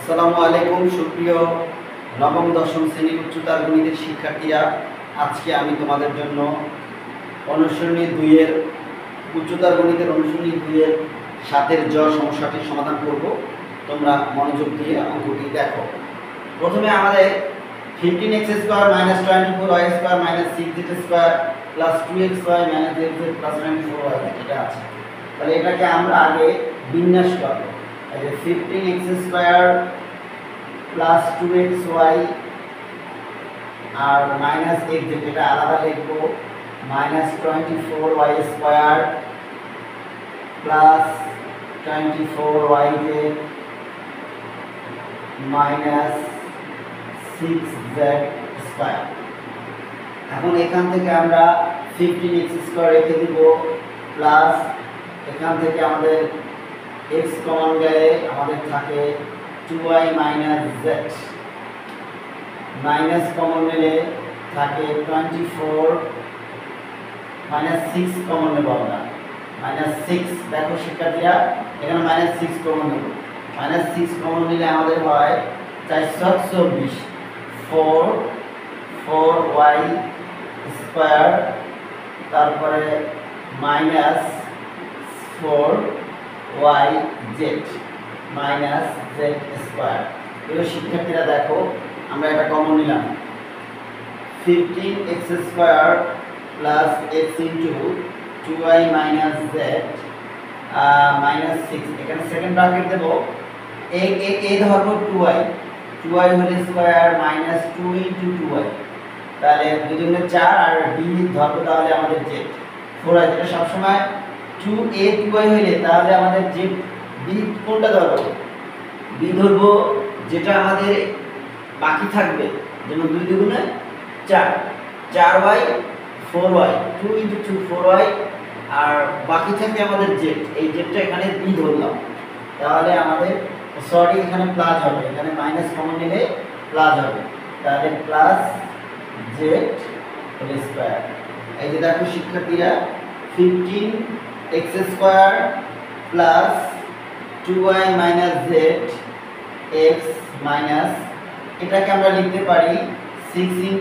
আসসালামু আলাইকুম সুপ্রিয় নবম দশম শ্রেণীর উচ্চতর গণিতের শিক্ষার্থীরা, আজকে আমি তোমাদের জন্য অনুশীলনী 2 এর উচ্চতর গণিতের অনুশীলনী 2 এর 7 জ সমস্যাটির সমাধান করব। তোমরা মনোযোগ দিয়ে অঙ্কটি দেখো। প্রথমে আমাদের 15x² - 24y² - 6z² + 2xy - zz + 94y এটা আছে। তাহলে এটাকে আমরা আগে বিন্যাস করব। এই যে 15x² + 2xy আর -xz এটা আলাদা লিখব, -24y² + 24yz -6z²। এখন এখান থেকে আমরা 15x² রেখে দিব, প্লাস এখান থেকে আমাদের x কমন গেলে আমাদের থাকে 2y - z, মাইনাস কমন নিলে থাকে 24 -6 কমন নেব আমরা, -6। দেখো শিক্ষার্থীরা, এখানে -6 কমন নেব, -6 কমন নিলে আমাদের হয় 424 4y² তারপরে -4yz -z²। এগুলো শিক্ষার্থীরা দেখো আমরা এটা কমন নিলাম, 15x² + x * 2y - z -6। এখানে সেকেন্ড ব্র্যাকেট দেব, a ধরবো 2y হোল স্কয়ার -2 * 2y, তাহলে 2 × 4 আর b ধরবো তাহলে আমাদের z 4y। যেটা সবসময় 2a 2y হইলে তাহলে আমাদের z b কোনটা ধরবো, b ধরবো যেটা আমাদের বাকি থাকবে, যেমন 2 × 4 4y 4y 2 × 2 4y, আর বাকি থাকবে আমাদের z, এই zটা এখানে b ধরলাম। তাহলে আমাদের সরি এখানে প্লাস হবে, এখানে মাইনাস কমন নিলে প্লাস হবে, তাহলে প্লাস z হোল স্কয়ার। এই যে দেখো শিক্ষার্থীরা, 15x² + 2y - z x minus, এটাকে আমরা লিখতে পারি 6 *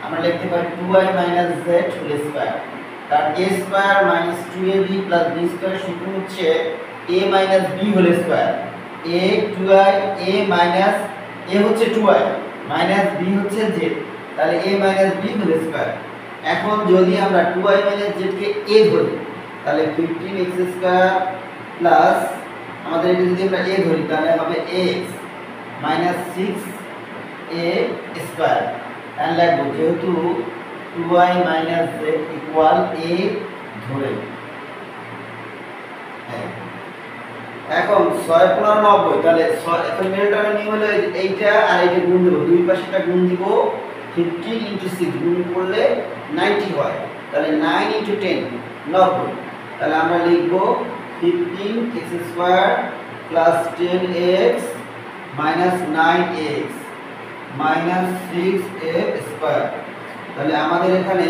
আমরা লিখতে পারি 2y - z হোল স্কয়ার। তার a² - 2ab + b² সূত্র হচ্ছে a - b whole square. a 2y a হচ্ছে 2y - b হচ্ছে z, তাহলে a - b হোল স্কয়ার। এখন যদি আমরা 2y - z কে a ধরি, তাহলে 15x² প্লাস আমাদের এটা যদি আমরা a ধরি তাহলে হবে x - 6a²। এন্ড লিখব যেহেতু 2y - z = a ধরে। এখন 6 × 90, তাহলে এখন মিডলটার্মের নিয়ম হলো এইটা আর এইটা গুণ দেব, দুই পাশেটা গুণ দিব, 15 × 6 গুণ করলে 90 হয়, তাহলে 9 × 10 90। তাহলে আমরা লিখব 15x² + 10x - 9x -6a²। তাহলে আমাদের এখানে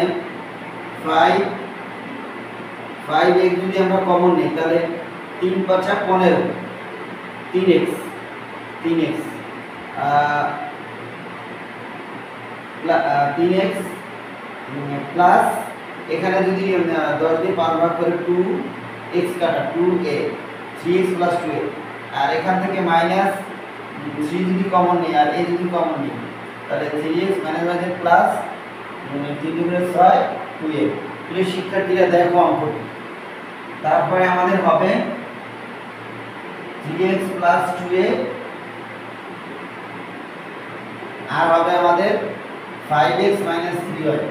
5x যদি আমরা কমন নিই তাহলে 3 × 5 = 15, 3x প্লাস এখানে যদি 10 দিয়ে 5 ভাগ করে 2x কাটা 2a 3x + 2a, আর এখান থেকে -3 যদি কমন নিই আর a যদি কমন নিই তাহলে 3x - প্লাস 3 × 6 2a। প্রিয় শিক্ষার্থীরা দেখো অঙ্কটি, তারপরে আমাদের হবে 3x + 2a আর হবে আমাদের 5x - 3y।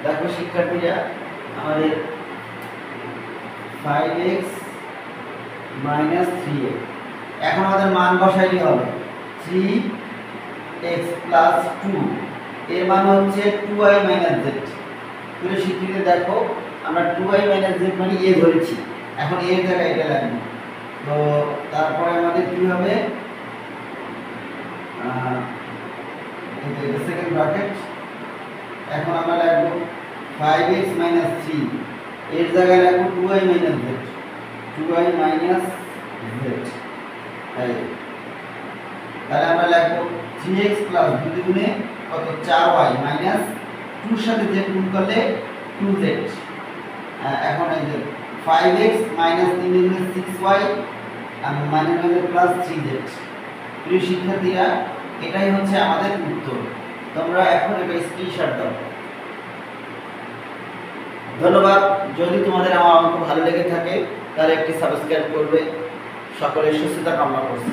দেখো শিক্ষার্থীরা, আমাদের 5x - 3a, এখন আমাদের মান বসাইলে হবে 3x + 2 এর মান হচ্ছে 2y - z। প্রিয় শিক্ষার্থীরা দেখো আমরা 2y - z মানে a ধরেছি, এখন a এর জায়গায় এটা লাগবে, তো তারপরে আমাদের কি হবে, এটা সেকেন্ড ব্র্যাকেট। এখন আমরা লিখব 5x - 3 এর জায়গায় লিখব 2y - z 2y - z তাহলে আমরা লিখব 3x প্লাস 2 গুণে কত 4y মাইনাস 2 সাথে z গুণ করলে 2z। এখন এই যে 5x মাইনাস 3 গুণে 6y আর মাইনাস প্লাস 3z। প্রিয় শিক্ষার্থীরা, এটাই হচ্ছে আমাদের উত্তর। তোমরা এখন এটা স্ক্রিনশট দাও। ধন্যবাদ। যদি তোমাদের আমার অঙ্ক ভালো লেগে থাকে তাহলে একটি সাবস্ক্রাইব করবে। সকলের সুস্থতা কামনা করছি।